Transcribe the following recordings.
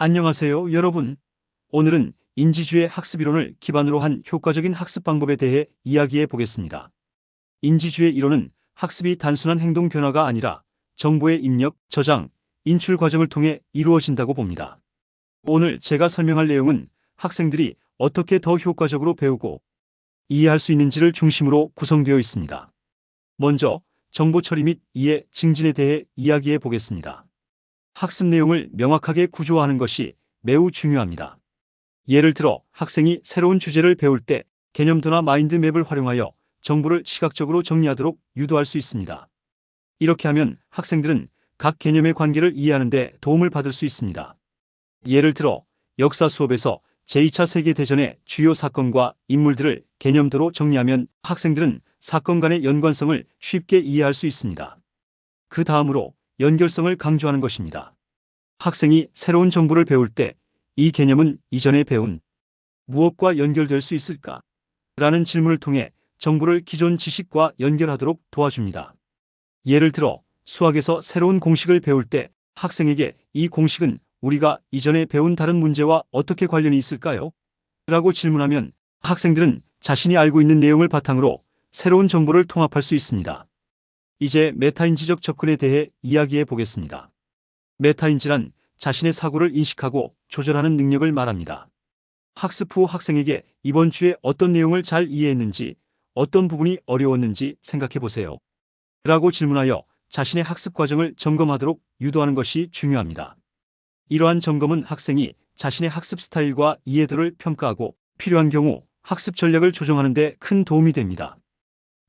안녕하세요, 여러분. 오늘은 인지주의 학습 이론을 기반으로 한 효과적인 학습 방법에 대해 이야기해 보겠습니다. 인지주의 이론은 학습이 단순한 행동 변화가 아니라 정보의 입력, 저장, 인출 과정을 통해 이루어진다고 봅니다. 오늘 제가 설명할 내용은 학생들이 어떻게 더 효과적으로 배우고 이해할 수 있는지를 중심으로 구성되어 있습니다. 먼저 정보 처리 및 이해, 증진에 대해 이야기해 보겠습니다. 학습 내용을 명확하게 구조화하는 것이 매우 중요합니다. 예를 들어 학생이 새로운 주제를 배울 때 개념도나 마인드맵을 활용하여 정보를 시각적으로 정리하도록 유도할 수 있습니다. 이렇게 하면 학생들은 각 개념의 관계를 이해하는 데 도움을 받을 수 있습니다. 예를 들어 역사 수업에서 제2차 세계대전의 주요 사건과 인물들을 개념도로 정리하면 학생들은 사건 간의 연관성을 쉽게 이해할 수 있습니다. 그 다음으로 연결성을 강조하는 것입니다. 학생이 새로운 정보를 배울 때 이 개념은 이전에 배운 무엇과 연결될 수 있을까? 라는 질문을 통해 정보를 기존 지식과 연결하도록 도와줍니다. 예를 들어 수학에서 새로운 공식을 배울 때 학생에게 이 공식은 우리가 이전에 배운 다른 문제와 어떻게 관련이 있을까요? 라고 질문하면 학생들은 자신이 알고 있는 내용을 바탕으로 새로운 정보를 통합할 수 있습니다. 이제 메타인지적 접근에 대해 이야기해 보겠습니다. 메타인지란 자신의 사고를 인식하고 조절하는 능력을 말합니다. 학습 후 학생에게 이번 주에 어떤 내용을 잘 이해했는지, 어떤 부분이 어려웠는지 생각해 보세요. 라고 질문하여 자신의 학습 과정을 점검하도록 유도하는 것이 중요합니다. 이러한 점검은 학생이 자신의 학습 스타일과 이해도를 평가하고 필요한 경우 학습 전략을 조정하는 데 큰 도움이 됩니다.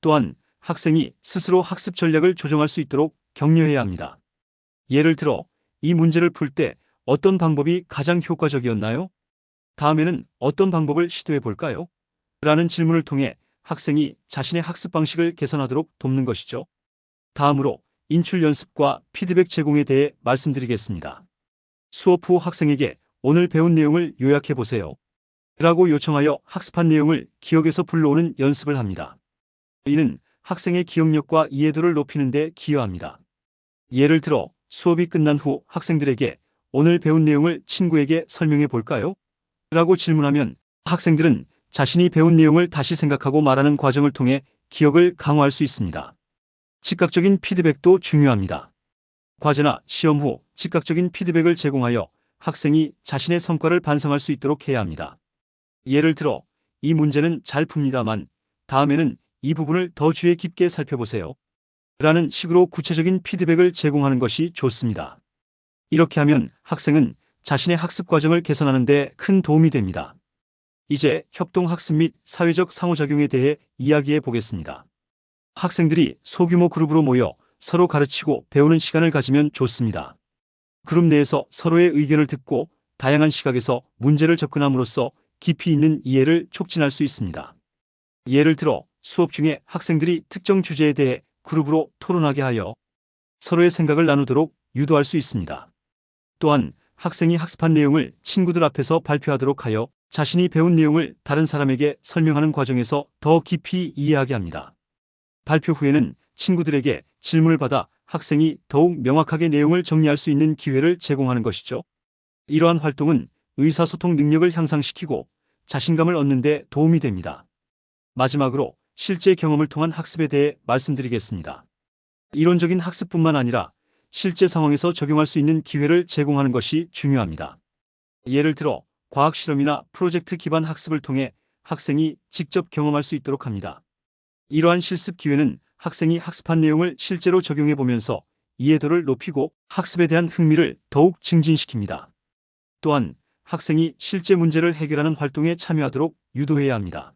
또한 학생이 스스로 학습 전략을 조정할 수 있도록 격려해야 합니다. 예를 들어 이 문제를 풀 때 어떤 방법이 가장 효과적이었나요? 다음에는 어떤 방법을 시도해 볼까요? 라는 질문을 통해 학생이 자신의 학습 방식을 개선하도록 돕는 것이죠. 다음으로 인출 연습과 피드백 제공에 대해 말씀드리겠습니다. 수업 후 학생에게 오늘 배운 내용을 요약해 보세요. 라고 요청하여 학습한 내용을 기억에서 불러오는 연습을 합니다. 이는 학생의 기억력과 이해도를 높이는 데 기여합니다. 예를 들어 수업이 끝난 후 학생들에게 오늘 배운 내용을 친구에게 설명해 볼까요? 라고 질문하면 학생들은 자신이 배운 내용을 다시 생각하고 말하는 과정을 통해 기억을 강화할 수 있습니다. 즉각적인 피드백도 중요합니다. 과제나 시험 후 즉각적인 피드백을 제공하여 학생이 자신의 성과를 반성할 수 있도록 해야 합니다. 예를 들어 이 문제는 잘 풉니다만 다음에는 이 부분을 더 주의 깊게 살펴보세요. 라는 식으로 구체적인 피드백을 제공하는 것이 좋습니다. 이렇게 하면 학생은 자신의 학습 과정을 개선하는 데 큰 도움이 됩니다. 이제 협동학습 및 사회적 상호작용에 대해 이야기해 보겠습니다. 학생들이 소규모 그룹으로 모여 서로 가르치고 배우는 시간을 가지면 좋습니다. 그룹 내에서 서로의 의견을 듣고 다양한 시각에서 문제를 접근함으로써 깊이 있는 이해를 촉진할 수 있습니다. 예를 들어 수업 중에 학생들이 특정 주제에 대해 그룹으로 토론하게 하여 서로의 생각을 나누도록 유도할 수 있습니다. 또한 학생이 학습한 내용을 친구들 앞에서 발표하도록 하여 자신이 배운 내용을 다른 사람에게 설명하는 과정에서 더 깊이 이해하게 합니다. 발표 후에는 친구들에게 질문을 받아 학생이 더욱 명확하게 내용을 정리할 수 있는 기회를 제공하는 것이죠. 이러한 활동은 의사소통 능력을 향상시키고 자신감을 얻는 데 도움이 됩니다. 마지막으로 실제 경험을 통한 학습에 대해 말씀드리겠습니다. 이론적인 학습뿐만 아니라 실제 상황에서 적용할 수 있는 기회를 제공하는 것이 중요합니다. 예를 들어 과학 실험이나 프로젝트 기반 학습을 통해 학생이 직접 경험할 수 있도록 합니다. 이러한 실습 기회는 학생이 학습한 내용을 실제로 적용해 보면서 이해도를 높이고 학습에 대한 흥미를 더욱 증진시킵니다. 또한 학생이 실제 문제를 해결하는 활동에 참여하도록 유도해야 합니다.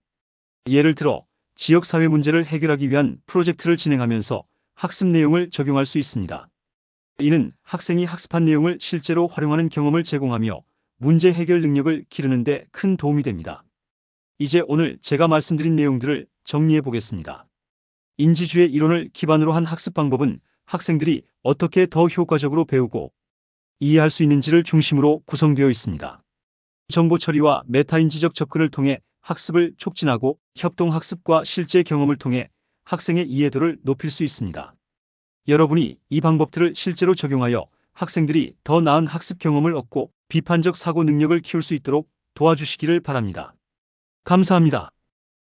예를 들어 지역사회 문제를 해결하기 위한 프로젝트를 진행하면서 학습 내용을 적용할 수 있습니다. 이는 학생이 학습한 내용을 실제로 활용하는 경험을 제공하며 문제 해결 능력을 기르는 데 큰 도움이 됩니다. 이제 오늘 제가 말씀드린 내용들을 정리해 보겠습니다. 인지주의 이론을 기반으로 한 학습 방법은 학생들이 어떻게 더 효과적으로 배우고 이해할 수 있는지를 중심으로 구성되어 있습니다. 정보 처리와 메타인지적 접근을 통해 학습을 촉진하고 협동학습과 실제 경험을 통해 학생의 이해도를 높일 수 있습니다. 여러분이 이 방법들을 실제로 적용하여 학생들이 더 나은 학습 경험을 얻고 비판적 사고 능력을 키울 수 있도록 도와주시기를 바랍니다. 감사합니다.